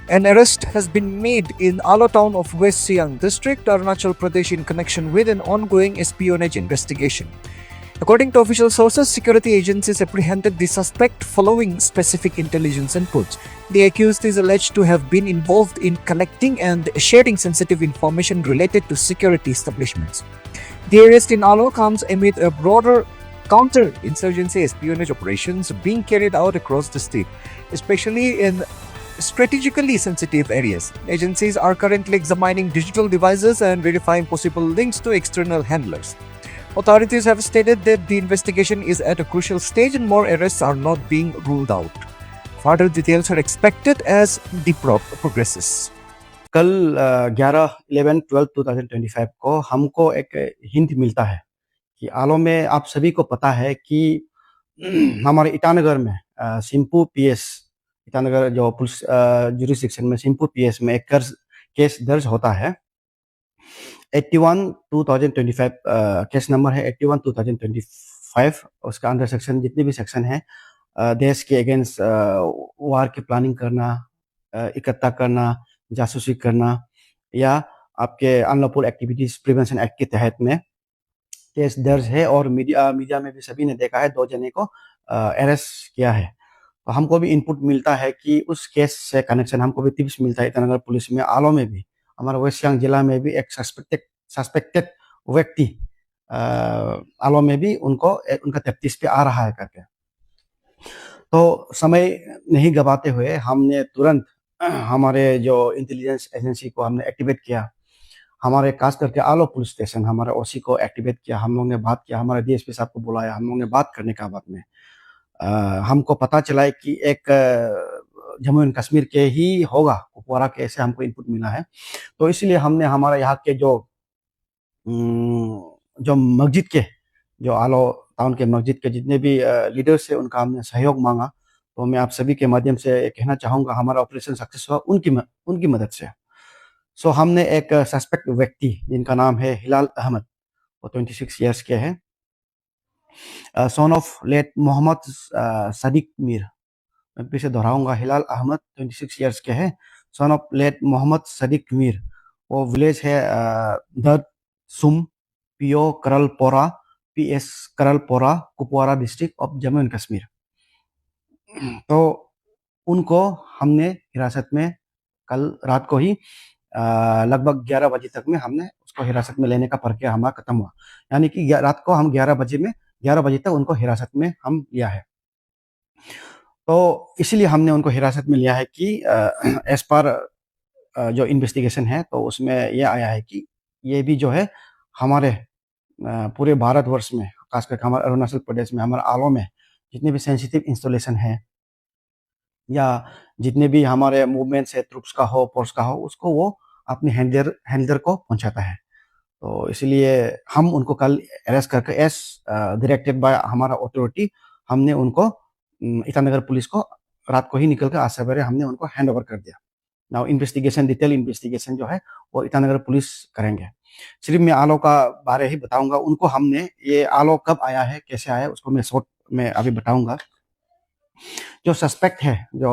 An arrest has been made in Alo town of West Siang district, Arunachal Pradesh, in connection with an ongoing espionage investigation. According to official sources, security agencies apprehended the suspect following specific intelligence inputs. The accused is alleged to have been involved in collecting and sharing sensitive information related to security establishments. The arrest in Alo comes amid a broader counter-insurgency espionage operations being carried out across the state, especially in strategically sensitive areas. Agencies are currently examining digital devices and verifying possible links to external handlers. Authorities have stated that the investigation is at a crucial stage and more arrests are not being ruled out. Further details are expected as the progresses. कल 11/11/12/2025 को हमको एक hint मिलता है कि आलो में आप सभी को पता है कि हमारे ईटानगर में सिंपू पीएस ईटानगर जो पुलिस जुरिस्डिक्शन में सिंपू पीएस में एक केस दर्ज होता है 81/2025 केस नंबर है 81/2025 उसका अंडर सेक्शन जितने भी सेक्शन है देश के अगेंस्ट वार की प्लानिंग करना इकट्ठा करना जासूसी करना या आपके अनलॉफुल एक्टिविटीज प्रिवेंशन एक्ट के तहत में केस दर्ज है और मीडिया में भी सभी ने देखा है 2 जने को अरेस्ट किया है। तो हमको भी इनपुट मिलता है कि उस केस से कनेक्शन हमको भी टिप्स मिलता है ईटानगर पुलिस में आलो में भी हमारा वेस्ट सियांग जिला में भी एक सस्पेक्टेड व्यक्ति आलो में भी उनका तफ्तीश पे आ रहा है करके। तो समय नहीं गवाते हुए हमने तुरंत हमारे जो इंटेलिजेंस एजेंसी को हमने एक्टिवेट किया, हमारे खास करके आलो पुलिस स्टेशन हमारे ओसी को एक्टिवेट किया, हम लोगों ने बात किया, हमारे डीएसपी साहब को बुलाया, हम लोगों ने बात करने का बाद में हमको पता चला है कि एक जम्मू एंड कश्मीर के ही होगा कुपवारा के, ऐसे हमको इनपुट मिला है। तो इसलिए हमने हमारे यहाँ के जो मस्जिद के जो आलो टाउन के मस्जिद के जितने भी लीडर्स है उनका हमने सहयोग मांगा। तो मैं आप सभी के माध्यम से कहना चाहूँगा हमारा ऑपरेशन सक्सेस हुआ उनकी मदद से। सो हमने एक सस्पेक्ट व्यक्ति जिनका नाम है हिलाल अहमद, वो 26 ईयर्स के हैं, son of late Mohammad Sadiq Mir. मैं फिर से दोहराऊंगा, हिलाल अहमद 26 ईयर्स के हैं, son of late Mohammad Sadiq Mir. वो विलेज है दर्द सुम PO Karalpora PS Karalpora Kupwara district of Jammu and Kashmir. तो उनको हमने हिरासत में कल रात को ही लगभग 11 बजे तक में हमने उसको हिरासत में लेने का प्रक्रिया हमारा खत्म हुआ। यानी कि रात को हम 11 बजे तक उनको हिरासत में हम लिया है। तो इसलिए हमने उनको हिरासत में लिया है कि एज पर जो इन्वेस्टिगेशन है तो उसमें ये आया है कि ये भी जो है हमारे पूरे भारतवर्ष में खासकर हमारे अरुणाचल प्रदेश में हमारे आलो में जितने भी सेंसिटिव इंस्टॉलेशन है या जितने भी हमारे मूवमेंट्स है ट्रुप्स का हो फोर्स का हो उसको वो अपने हैंडलर को पहुंचाता है। तो इसलिए हम उनको कल अरेस्ट करके एस डायरेक्टेड बाय हमारा अथॉरिटी हमने उनको ईटानगर पुलिस को रात को ही निकल कर आज सवेरे हमने उनको हैंड ओवर कर दिया। नाउ डिटेल इन्वेस्टिगेशन जो है वो ईटानगर पुलिस करेंगे। सिर्फ मैं आलो का बारे ही बताऊंगा, उनको हमने ये आलो कब आया है कैसे आया है उसको मैं शॉर्ट में अभी बताऊंगा। जो सस्पेक्ट है जो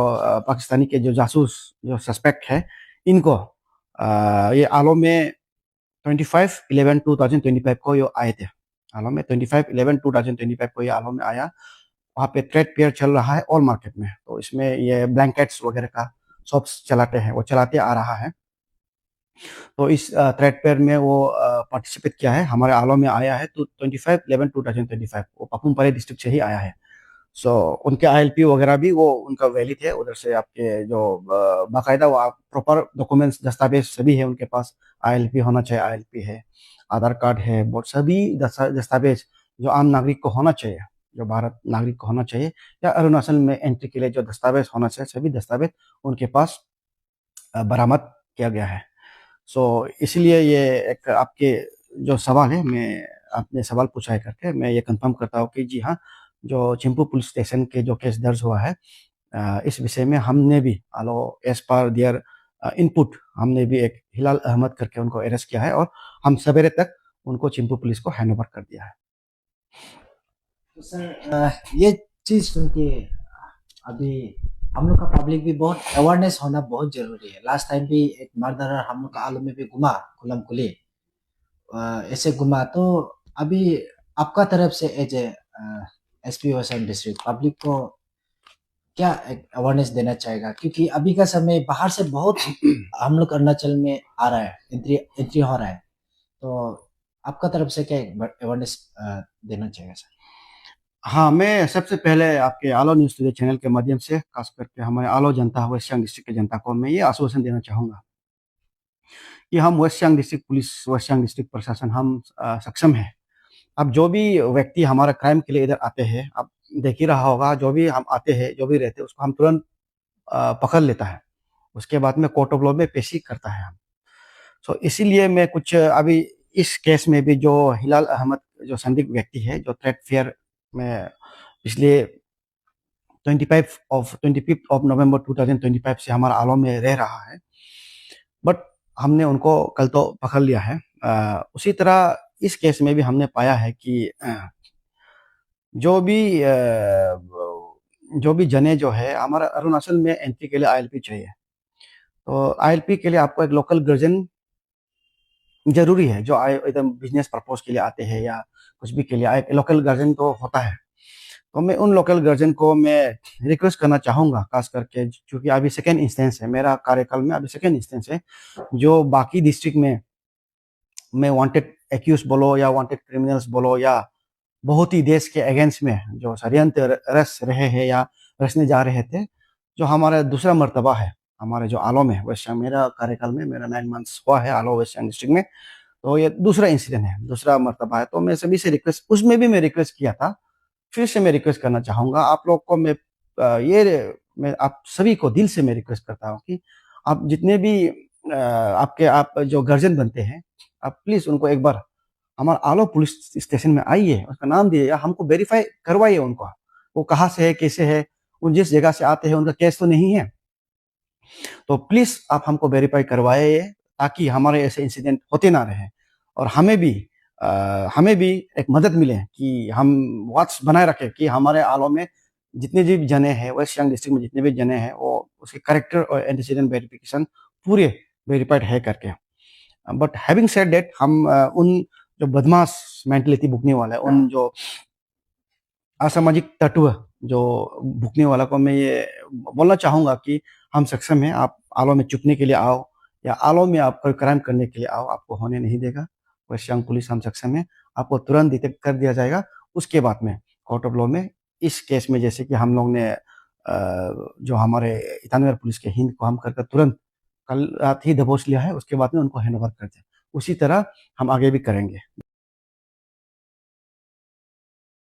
पाकिस्तानी के जो जासूस जो सस्पेक्ट है इनको ये आलो में 25/11/2025 को ये आए थे। आलो में 25/11/2025 को ये आलो में आया। वहाँ पे ट्रेड फेयर चल रहा है ऑल मार्केट में, तो इसमें ये ब्लैंकेट्स वगैरह का शॉप्स चलाते हैं, वो चलाते आ रहा है। तो इस ट्रेड फेयर में वो पार्टिसिपेट किया है, हमारे आलो में आया है। तो 25/11/2025 वो पापुम पारे डिस्ट्रिक्ट से ही आया है। सो उनके आईएलपी वगैरह भी वो उनका वैलिड है, उधर से आपके जो बाकायदा वो प्रॉपर डॉक्यूमेंट्स दस्तावेज सभी है उनके पास। आईएलपी होना चाहिए, आईएलपी है, आधार कार्ड है, बहुत सभी दस्तावेज जो आम नागरिक को होना चाहिए, जो भारत नागरिक को होना चाहिए या अरुणाचल में एंट्री के लिए जो दस्तावेज होना चाहिए सभी दस्तावेज उनके पास बरामद किया गया है। सो इसलिए ये एक आपके जो सवाल है, मैं आपने सवाल पूछा है करके मैं ये कंफर्म करता हूँ कि जी हाँ, जो चिंपू पुलिस स्टेशन के जो केस दर्ज हुआ है इस विषय में हमने भी आलो एज पर दियर इनपुट हमने भी एक हिलाल अहमद करके उनको अरेस्ट किया है और हम सवेरे तक उनको चिंपू पुलिस को हैंड ओवर कर दिया है। तो सर ये चीज सुन के अभी हम लोग का पब्लिक भी बहुत अवेयरनेस होना बहुत जरूरी है। लास्ट टाइम भी एक मर्डरर हम लोग का आलू में भी घुमा खुलम खुली, ऐसे घुमा। तो अभी आपका तरफ से as a SP Vasant district public को क्या अवेयरनेस देना चाहेगा, क्योंकि अभी का समय बाहर से बहुत हम लोग अरुणाचल में आ रहा है, एंट्री एंट्री हो रहा है। तो आपका तरफ से क्या अवेयरनेस देना चाहिए सर? हाँ, मैं सबसे पहले आपके आलो न्यूज़ टुडे चैनल के माध्यम से खास करके हमारे आलो जनता, वेस्ट सियांग डिस्ट्रिक्ट की जनता को मैं ये आश्वासन देना चाहूँगा कि हम west Siang district police, west Siang district प्रशासन हम सक्षम है। अब जो भी व्यक्ति हमारा क्राइम के लिए इधर आते हैं, आप देख ही रहा होगा, जो भी हम आते हैं, जो भी रहते हैं, उसको हम तुरंत पकड़ लेता है। उसके बाद में कोर्ट ऑफ लॉ में पेशी करता है हम। सो इसीलिए मैं कुछ अभी इस केस में भी जो हिलाल अहमद जो संदिग्ध व्यक्ति है, जो थ्रेट फेयर में इसलिए 25 ऑफ नवंबर 2025 से हमारा आलो में रह रहा है, बट हमने उनको कल तो पकड़ लिया है। उसी तरह इस केस में भी हमने पाया है कि जो भी जो भी जने जो है हमारा अरुणाचल में एंट्री के लिए आईएलपी चाहिए। तो आईएलपी के लिए आपको एक लोकल गर्जन जरूरी है, जो एकदम बिजनेस पर्पज के लिए आते हैं या कुछ भी के लिए एक लोकल गार्जियन तो होता है। तो मैं उन लोकल गार्जियन को मैं रिक्वेस्ट करना चाहूंगा, खास करके क्योंकि अभी सेकेंड इंस्टेंस है मेरा कार्यकाल में, अभी सेकेंड इंस्टेंस है। जो बाकी डिस्ट्रिक्ट में वांटेड एक्यूज बोलो या वांटेड क्रिमिनल्स बोलो या बहुत ही देश के अगेंस्ट में जो षड्यंत्र रच रहे हैं या रचने जा रहे थे, जो हमारा दूसरा मर्तबा है हमारे जो आलो में वेस्ट सियांग, मेरा कार्यकाल में मेरा 9 मंथ्स हुआ है आलो वेस्ट सियांग डिस्ट्रिक्ट में। तो ये दूसरा इंसिडेंट है, दूसरा मर्तबा है। तो मैं सभी से रिक्वेस्ट, उसमें भी मैं रिक्वेस्ट किया था, फिर से मैं रिक्वेस्ट करना चाहूंगा आप लोग को। मैं आप सभी को दिल से मैं रिक्वेस्ट करता हूँ कि आप जितने भी आप जो गार्जियन बनते हैं, आप प्लीज उनको एक बार हमारा आलो पुलिस स्टेशन में आइए, उसका नाम दिए या हमको वेरीफाई करवाइए उनको, वो कहाँ से है, कैसे है, उन जिस जगह से आते हैं उनका केस तो नहीं है। तो प्लीज आप हमको वेरीफाई करवाइए ताकि हमारे ऐसे इंसिडेंट होते ना रहे और हमें भी एक मदद मिले कि हम वॉच बनाए रखें कि हमारे आलो में जितने भी जने हैं, वेस्ट सियांग डिस्ट्रिक्ट में जितने भी जने हैं, वो उसके करेक्टर और एंटीसीडेंट वेरिफिकेशन पूरे वेरीफाइड है करके। बट हैविंग सेड दैट, हम उन जो बदमाश मेंटलिटी भुगतने वाला है, उन जो असामाजिक तत्व जो भुगतने वाला को मैं ये बोलना चाहूंगा कि हम सक्षम हैं। आप आलो में चुपने के लिए आओ या आलो में आप कोई क्राइम करने के लिए आओ, आपको होने नहीं देगा। वेस्ट सियांग पुलिस हम सक्षम है, आपको तुरंत डिटेक्ट कर दिया जाएगा। उसके बाद में कोर्ट ऑफ लॉ में इस केस में जैसे कि हम लोग ने जो हमारे ईटानगर पुलिस के हिंद को हम करके तुरंत कल रात ही दबोच लिया है, उसके बाद में उनको हैंड ओवर कर दिया, उसी तरह हम आगे भी करेंगे।